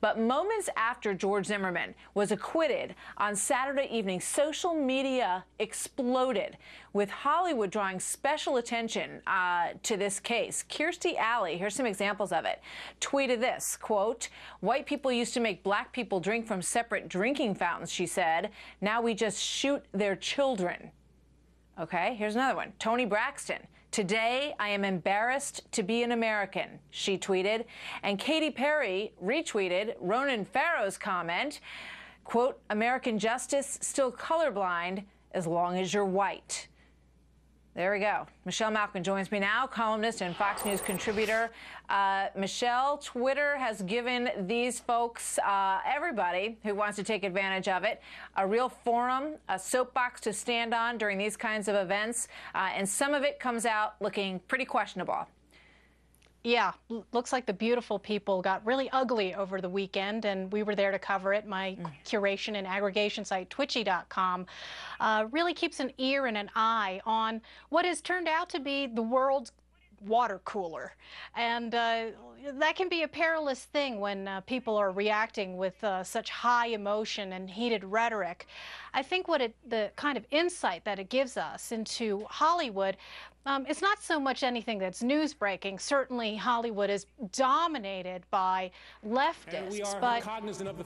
But moments after George Zimmerman was acquitted on Saturday evening, social media exploded, with Hollywood drawing special attention to this case. Kirstie Alley, here's some examples of it, tweeted this, quote, "White people used to make black people drink from separate drinking fountains," she said. "Now we just shoot their children." Okay, here's another one. Toni Braxton. "Today, I am embarrassed to be an American," she tweeted. And Katy Perry retweeted Ronan Farrow's comment, quote, "American justice still colorblind as long as you're white." There we go. Michelle Malkin joins me now, columnist and Fox News contributor. Michelle, Twitter has given these folks, everybody who wants to take advantage of it, a real forum, a soapbox to stand on during these kinds of events, and some of it comes out looking pretty questionable. Yeah, looks like the beautiful people got really ugly over the weekend, and we were there to cover it. My curation and aggregation site, twitchy.com, really keeps an ear and an eye on what has turned out to be the world's water cooler. And that can be a perilous thing when people are reacting with such high emotion and heated rhetoric. I think the kind of insight that it gives us into Hollywood, it's not so much anything that's news breaking. Certainly Hollywood is dominated by leftists, but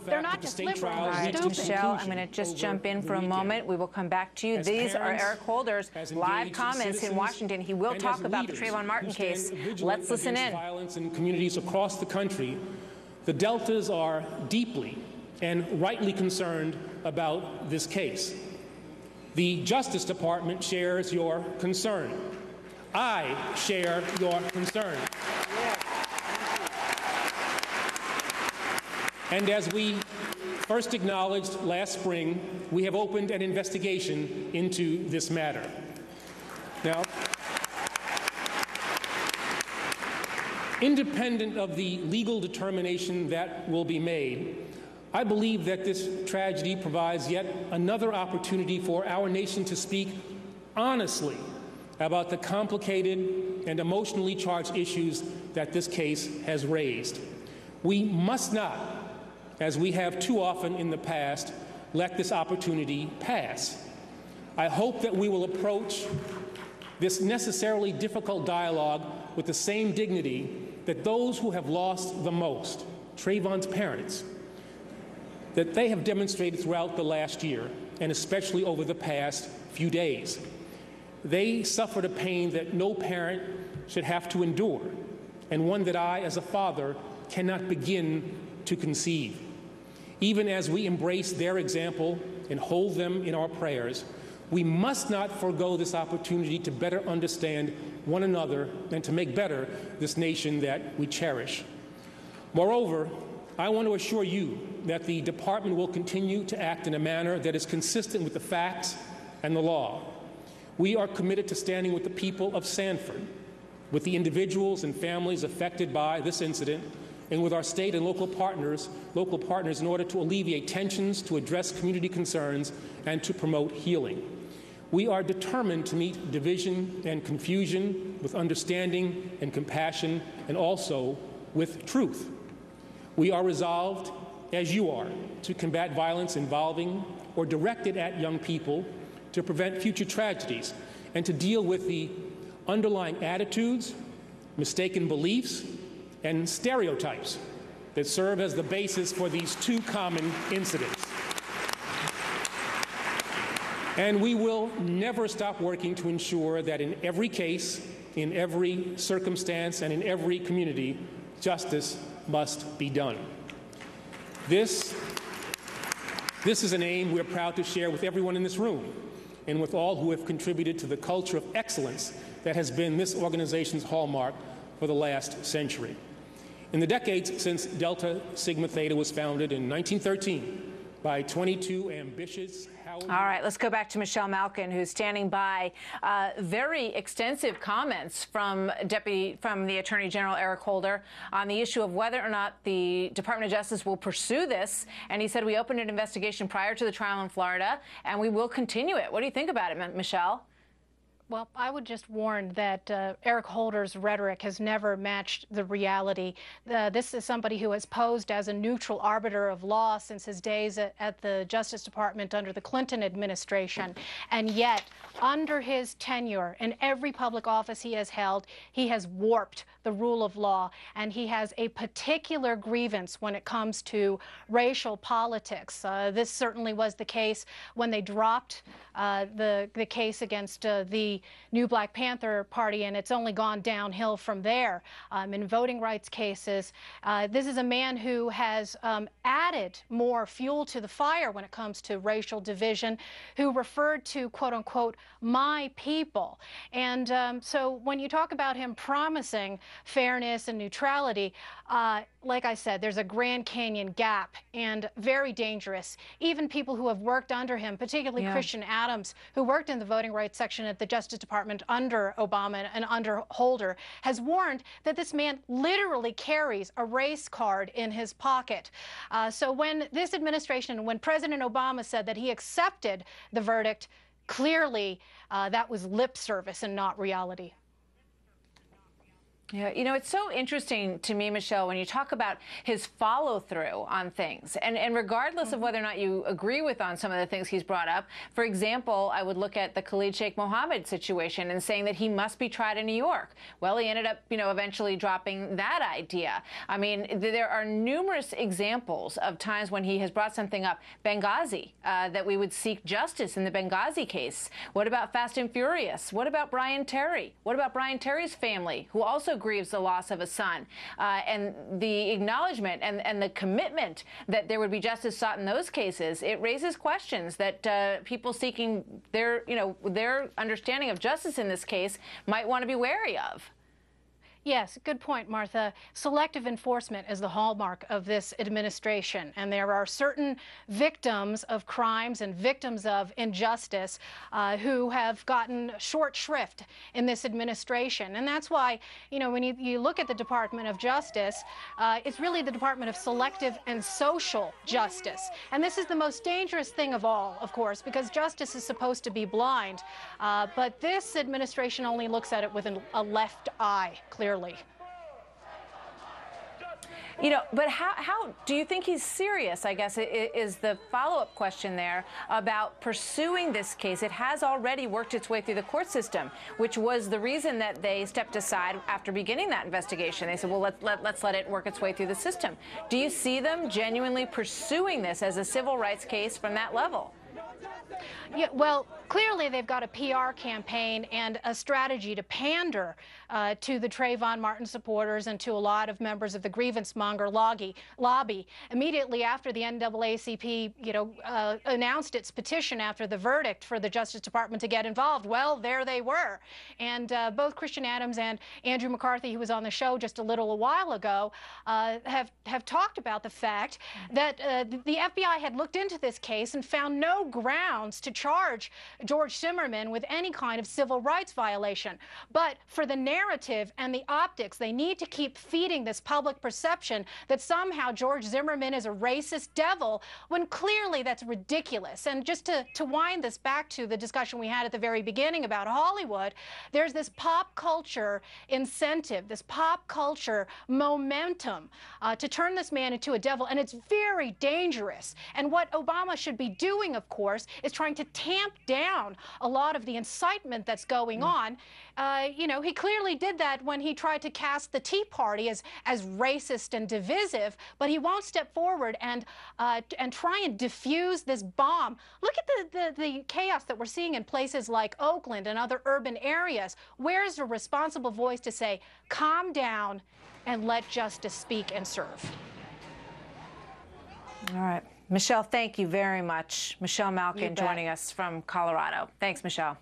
they're not just liberal. Right, Michelle, I'm going to just jump in for a moment. We will come back to you. These are Eric Holder's live comments in Washington. He will talk about the Trayvon Martin case. Let's listen in. Violence in communities across the country, the Deltas are deeply and rightly concerned about this case. The Justice Department shares your concern. I share your concern. And as we first acknowledged last spring, we have opened an investigation into this matter. Now, independent of the legal determination that will be made, I believe that this tragedy provides yet another opportunity for our nation to speak honestly about the complicated and emotionally charged issues that this case has raised. We must not, as we have too often in the past, let this opportunity pass. I hope that we will approach this necessarily difficult dialogue with the same dignity that those who have lost the most, Trayvon's parents, that they have demonstrated throughout the last year, and especially over the past few days. They suffered a pain that no parent should have to endure, and one that I, as a father, cannot begin to conceive. Even as we embrace their example and hold them in our prayers, we must not forego this opportunity to better understand one another and to make better this nation that we cherish. Moreover, I want to assure you that the department will continue to act in a manner that is consistent with the facts and the law. We are committed to standing with the people of Sanford, with the individuals and families affected by this incident, and with our state and local partners in order to alleviate tensions, to address community concerns, and to promote healing. We are determined to meet division and confusion with understanding and compassion, and also with truth. We are resolved, as you are, to combat violence involving or directed at young people, to prevent future tragedies, and to deal with the underlying attitudes, mistaken beliefs, and stereotypes that serve as the basis for these two common incidents. And we will never stop working to ensure that in every case, in every circumstance, and in every community, justice must be done. This is an aim we're proud to share with everyone in this room and with all who have contributed to the culture of excellence that has been this organization's hallmark for the last century. In the decades since Delta Sigma Theta was founded in 1913 by 22 ambitious Howard... All right, let's go back to Michelle Malkin, who's standing by. Very extensive comments from the Attorney General Eric Holder on the issue of whether or not the Department of Justice will pursue this. And he said, we opened an investigation prior to the trial in Florida, and we will continue it. What do you think about it, Michelle? Well, I would just warn that Eric Holder's rhetoric has never matched the reality. This is somebody who has posed as a neutral arbiter of law since his days at the Justice Department under the Clinton administration. And yet, under his tenure in every public office he has held, he has warped the rule of law, and he has a particular grievance when it comes to racial politics. This certainly was the case when they dropped the case against the New Black Panther Party, and it's only gone downhill from there. In voting rights cases, this is a man who has added more fuel to the fire when it comes to racial division, who referred to, quote unquote, my people. And so when you talk about him promising fairness and neutrality, like I said, there's a Grand Canyon gap, and very dangerous. Even people who have worked under him, particularly Christian Adams, who worked in the voting rights section at the Justice Department under Obama and under Holder, has warned that this man literally carries a race card in his pocket. So when this administration, when President Obama said that he accepted the verdict, clearly that was lip service and not reality. Yeah, you know, it's so interesting to me, Michelle, when you talk about his follow-through on things, and regardless of whether or not you agree with on some of the things he's brought up. For example, I would look at the Khalid Sheikh Mohammed situation and saying that he must be tried in New York. Well, he ended up, you know, eventually dropping that idea. I mean, there are numerous examples of times when he has brought something up. Benghazi, that we would seek justice in the Benghazi case. What about Fast and Furious? What about Brian Terry? What about Brian Terry's family, who also grieves the loss of a son, and the acknowledgement and the commitment that there would be justice sought in those cases? It raises questions that people seeking their understanding of justice in this case might want to be wary of. Yes, good point, Martha. Selective enforcement is the hallmark of this administration, and there are certain victims of crimes and victims of injustice who have gotten short shrift in this administration. And that's why, you know, when you look at the Department of Justice, it's really the Department of Selective and Social Justice. And this is the most dangerous thing of all, of course, because justice is supposed to be blind. But this administration only looks at it with a left eye, clearly. You know, but how do you think he's serious, I guess, is the follow-up question there about pursuing this case? It has already worked its way through the court system, which was the reason that they stepped aside after beginning that investigation. They said, well, let's let it work its way through the system. Do you see them genuinely pursuing this as a civil rights case from that level? Yeah, well, clearly they've got a PR campaign and a strategy to pander to the Trayvon Martin supporters and to a lot of members of the grievance monger lobby. Immediately after the NAACP, announced its petition after the verdict for the Justice Department to get involved, well, there they were. And both Christian Adams and Andrew McCarthy, who was on the show just a little while ago, have talked about the fact that the FBI had looked into this case and found no grounds to charge George Zimmerman with any kind of civil rights violation. But for the narrative and the optics, they need to keep feeding this public perception that somehow George Zimmerman is a racist devil, when clearly that's ridiculous. And just to wind this back to the discussion we had at the very beginning about Hollywood, there's this pop culture incentive, this pop culture momentum to turn this man into a devil, and it's very dangerous. And what Obama should be doing, of course, is trying to tamp down a lot of the incitement that's going on. He clearly did that when he tried to cast the Tea Party as racist and divisive, but he won't step forward and try and defuse this bomb. Look at the chaos that we're seeing in places like Oakland and other urban areas. Where's a responsible voice to say, calm down and let justice speak and serve? All right. Michelle, thank you very much. Michelle Malkin joining us from Colorado. Thanks, Michelle.